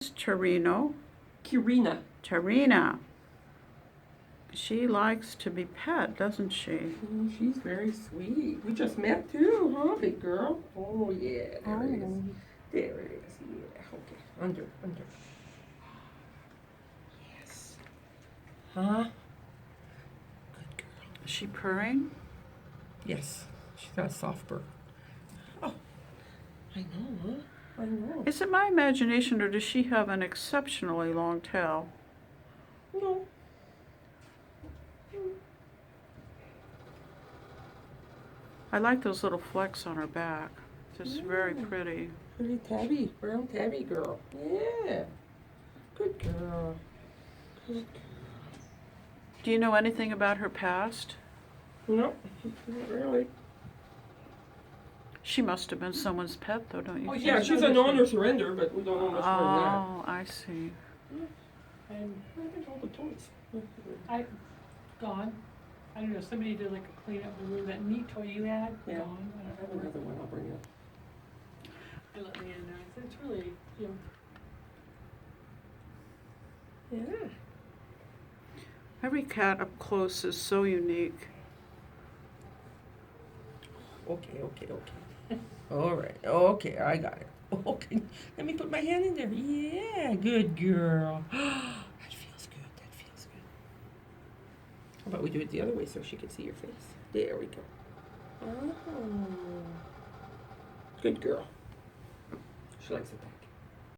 Torino. Kirina. Kirina. She likes to be pet, doesn't she? She's very sweet. We just met too, huh, big girl? Oh yeah, there it is. There it is. Yeah. Okay. Under. Yes. Huh? Good girl. Is she purring? Yes. She's got a soft purr. Oh. I know, huh? I know. Is it my imagination, or does she have an exceptionally long tail? No. I like those little flecks on her back. Just very pretty. Pretty tabby, brown tabby girl. Yeah. Good girl. Good girl. Do you know anything about her past? No, not really. She must have been someone's pet, though, don't you? Oh, think? Yeah, she's a non-surrender, but we don't know much more than that. Oh, I see. And I think all the toys. I, gone. I don't know, somebody did like a clean up the room, that neat toy you had, Yeah. gone. I I have don't know. another one I'll bring up. I let Leanne know, I said, it's really, you know, Yeah. Every cat up close is so unique. Okay. All right. Okay, I got it. Okay, let me put my hand in there. Yeah, good girl. That feels good. How about we do it the other way so she can see your face? There we go. Oh. Good girl. She likes it that way.